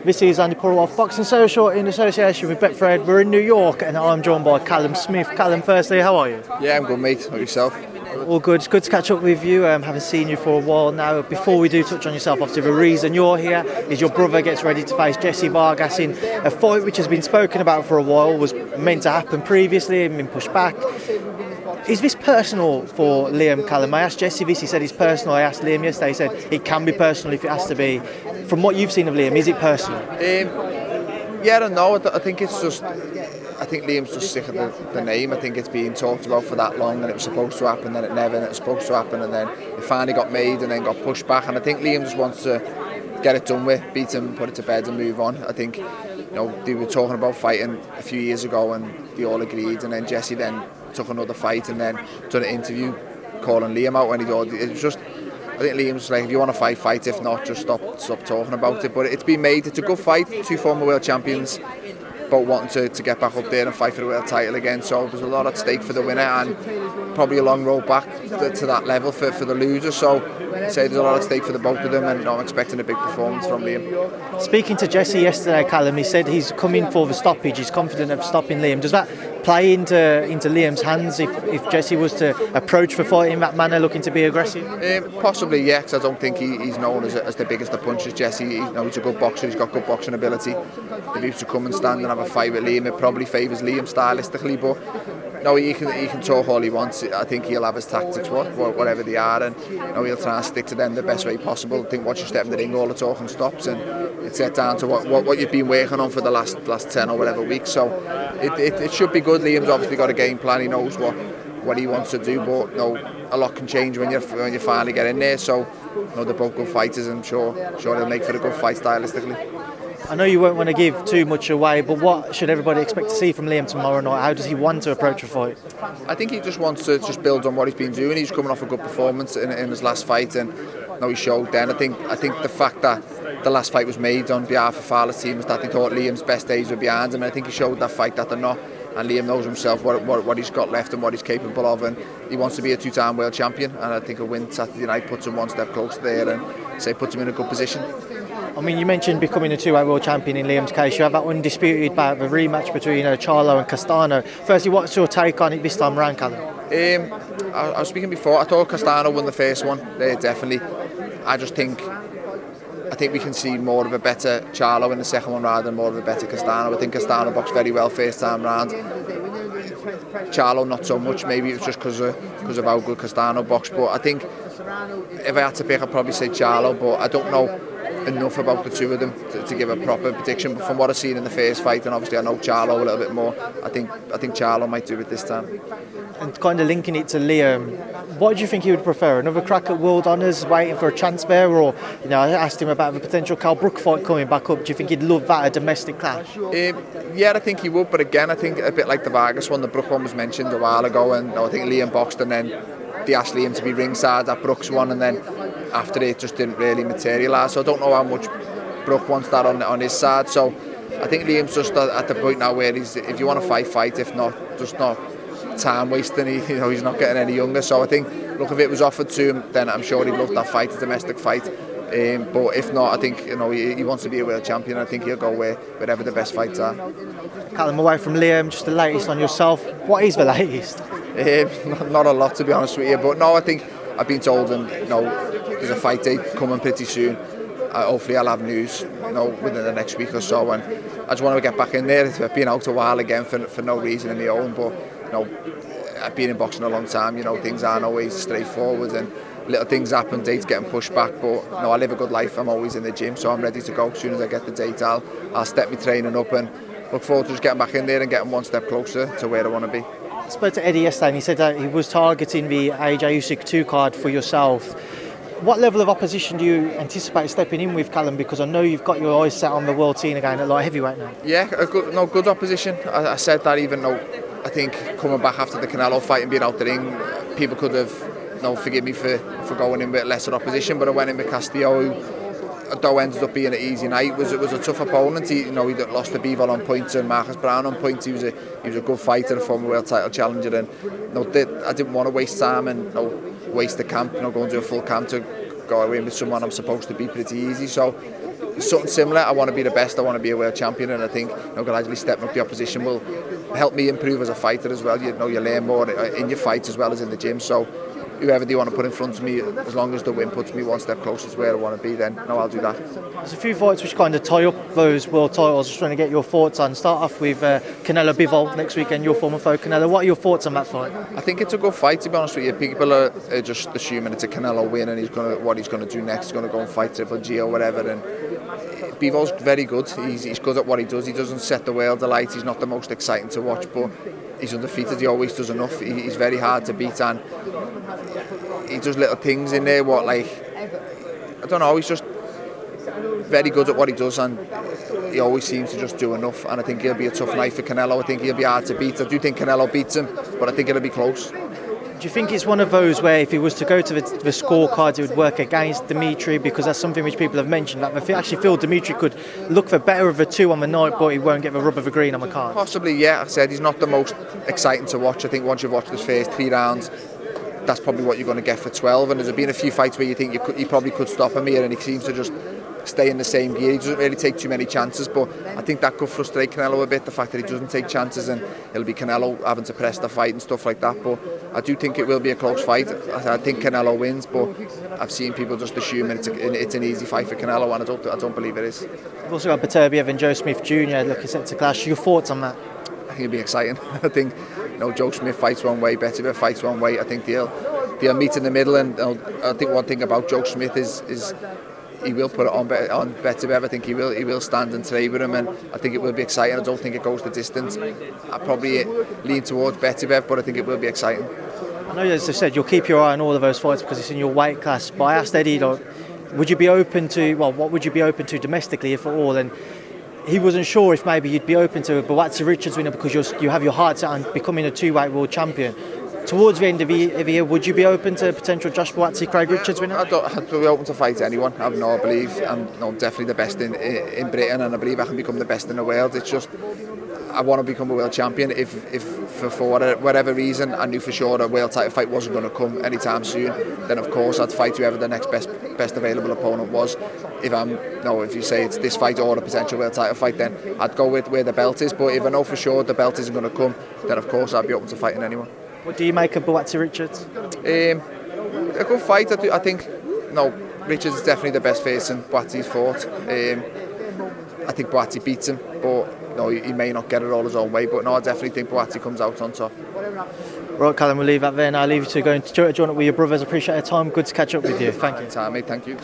This is Andi Purewal, Boxing Social in association with Betfred. We're in New York and I'm joined by Callum Smith. Callum, firstly, how are you? Yeah, I'm good, mate. How yourself? All good. It's good to catch up with you. Haven't seen you for a while now. Before we do touch on yourself, obviously the reason you're here is your brother gets ready to face Jessie Vargas in a fight which has been spoken about for a while, was meant to happen previously and been pushed back. Is this personal for Liam, Callum? I asked Jessie this, he said it's personal. I asked Liam yesterday, he said it can be personal if it has to be. From what you've seen of Liam, is it personal? Yeah, I don't know. I think it's just... I think Liam's just sick of the name. I think it's been talked about for that long and it was supposed to happen, then it never, and it was supposed to happen, and then it finally got made and then got pushed back. And I think Liam just wants to get it done with, beat him, put it to bed and move on. I think, they were talking about fighting a few years ago and they all agreed, and then Jessie then took another fight and then done an interview calling Liam out when he did. It was just... I think Liam's like, if you want to fight, fight. If not, just stop talking about it. But it's been made. It's a good fight. Two former world champions, both wanting to get back up there and fight for the world title again. So there's a lot at stake for the winner and probably a long road back to that level for the loser. So I'd say there's a lot at stake for the both of them, and I'm expecting a big performance from Liam. Speaking to Jessie yesterday, Callum, he said he's coming for the stoppage. He's confident of stopping Liam. Does that play into Liam's hands if Jessie was to approach the fight in that manner, looking to be aggressive? Possibly, yeah, because I don't think he's known as the biggest of punches. Jessie, he's a good boxer, he's got good boxing ability. If he was to come and stand and have a fight with Liam, it probably favours Liam stylistically, but no, he can talk all he wants. I think he'll have his tactics, whatever they are, and he'll try and stick to them the best way possible. I think once you step in the ring, all the talking stops, and it's set down to what you've been working on for the last 10 or whatever weeks. So it should be good. Liam's obviously got a game plan. He knows what he wants to do, but a lot can change when you finally get in there. So they're both good fighters, and sure they'll make for a good fight stylistically. I know you won't want to give too much away, but what should everybody expect to see from Liam tomorrow night? How does he want to approach a fight? I think he just wants to build on what he's been doing. He's coming off a good performance in his last fight, and he showed then. I think the fact that the last fight was made on behalf of Fowler's team was that they thought Liam's best days were behind him, and I think he showed that fight that they're not. And Liam knows himself what he's got left and what he's capable of, and he wants to be a two-time world champion, and I think a win Saturday night puts him one step closer there and puts him in a good position. I mean, you mentioned becoming a two-weight world champion in Liam's case. You have that undisputed bout, the rematch between Charlo and Castano. Firstly, what's your take on it this time around, Callum? I was speaking before, I thought Castano won the first one, definitely. I think we can see more of a better Charlo in the second one rather than more of a better Castano. I think Castano boxed very well first time round. Charlo not so much, maybe it was just because of how good Castano boxed, but I think if I had to pick, I'd probably say Charlo, but I don't know enough about the two of them to give a proper prediction. But from what I've seen in the first fight, and obviously I know Charlo a little bit more, I think Charlo might do it this time. And kind of linking it to Liam, what do you think he would prefer? Another crack at World Honours, waiting for a chance there, or I asked him about the potential Cal Brook fight coming back up. Do you think he'd love that, a domestic clash? Yeah, I think he would, but again, I think a bit like the Vargas one, the Brook one was mentioned a while ago, and I think Liam boxed and then they asked Liam to be ringside at Brook's one, and then after it just didn't really materialise. So I don't know how much Brook wants that on his side. So I think Liam's just at the point now where if you want to fight. If not, just not time wasting. He's not getting any younger. So I think, look, if it was offered to him, then I'm sure he'd love that fight, a domestic fight. But if not, I think he wants to be a world champion. I think he'll go wherever the best fights are. Callum, away from Liam, just the latest on yourself. What is the latest? Not a lot, to be honest with you. But no, I think I've been told, and there's a fight date coming pretty soon. Hopefully I'll have news within the next week or so, and I just want to get back in there. I've been out a while again for no reason of my own, but I've been in boxing a long time. Things aren't always straightforward, and little things happen, dates getting pushed back, but I live a good life. I'm always in the gym, so I'm ready to go. As soon as I get the date, I'll step my training up and look forward to just getting back in there and getting one step closer to where I want to be. I spoke to Eddie yesterday and he said that he was targeting the AJ Usyk 2 card for yourself. What level of opposition do you anticipate stepping in with, Callum? Because I know you've got your eyes set on the world scene again at light heavyweight now. Yeah, good opposition. I said that even though I think coming back after the Canelo fight and being out the ring, people could have forgive me for going in with lesser opposition, but I went in with Castillo, who though ended up being an easy night. It was a tough opponent. He lost to Bivol on points and Marcus Brown on points. He was a good fighter, a former world title challenger, and I didn't want to waste time and waste the camp. Going to a full camp to go away with someone I'm supposed to be pretty easy. So something similar. I want to be the best. I want to be a world champion, and I think gradually stepping up the opposition will help me improve as a fighter as well. You learn more in your fights as well as in the gym. So whoever they want to put in front of me, as long as the win puts me one step closer to where I want to be, then I'll do that. There's a few fights which kind of tie up those world titles. Just trying to get your thoughts on. Start off with Canelo-Bivol next weekend, your former foe Canelo. What are your thoughts on that fight? I think it's a good fight, to be honest with you. People are just assuming it's a Canelo win and what he's going to do next. He's going to go and fight Triple G or whatever. And Bivol's very good. He's good at what he does. He doesn't set the world alight. He's not the most exciting to watch, but he's undefeated. He always does enough. He's very hard to beat, and he does little things in there. I don't know. He's just very good at what he does, and he always seems to just do enough. And I think he'll be a tough night for Canelo. I think he'll be hard to beat. I do think Canelo beats him, but I think it'll be close. Do you think it's one of those where if he was to go to the scorecards, it would work against Dimitri? Because that's something which people have mentioned. Like, I actually feel Dimitri could look for better of a 2 on the night, but he won't get the rub of a green on the card. Possibly, yeah. I said he's not the most exciting to watch. I think once you've watched his first 3 rounds, that's probably what you're going to get for 12. And there's been a few fights where you think you probably could stop him here, and he seems to just stay in the same gear. He doesn't really take too many chances, but I think that could frustrate Canelo a bit, the fact that he doesn't take chances, and it'll be Canelo having to press the fight and stuff like that. But I do think it will be a close fight. I think Canelo wins, but I've seen people just assuming it's an easy fight for Canelo, and I don't believe it is. We've also got Beterbiev and Joe Smith Jr. looking set to clash. Your thoughts on that? I think it'll be exciting. I think Joe Smith fights one way, Beterbiev fights one way. I think they'll meet in the middle, and I think one thing about Joe Smith is he will put it on Beterbiev. I think he will stand and trade with him, and I think it will be exciting. I don't think it goes the distance. I probably lean towards Beterbiev, but I think it will be exciting. I know, as I said, you'll keep your eye on all of those fights because it's in your weight class. But I asked Eddie, would you be open to, what would you be open to domestically, if at all? And he wasn't sure if maybe you'd be open to a Buatsi-Richards winner because you have your heart set on becoming a 2-weight world champion. Towards the end of the year, would you be open to a potential Josh Buatsi, Craig Richards winner? I'd be open to fight anyone. I believe I'm definitely the best in Britain, and I believe I can become the best in the world. It's just I want to become a world champion. If for whatever reason I knew for sure a world title fight wasn't going to come anytime soon, then of course I'd fight whoever the next best available opponent was. If you say it's this fight or a potential world title fight, then I'd go with where the belt is. But if I know for sure the belt isn't going to come, then of course I'd be open to fighting anyone. What do you make of Buatsi-Richards? A good fight. I think Richards is definitely the best person Buatsi's fought. I think Buatsi beats him, but he may not get it all his own way. But I definitely think Buatsi comes out on top. Right, Callum, we'll leave that there now. I'll leave you to go and join up with your brothers. Appreciate your time. Good to catch up with you. Thank you. Mate, thank you.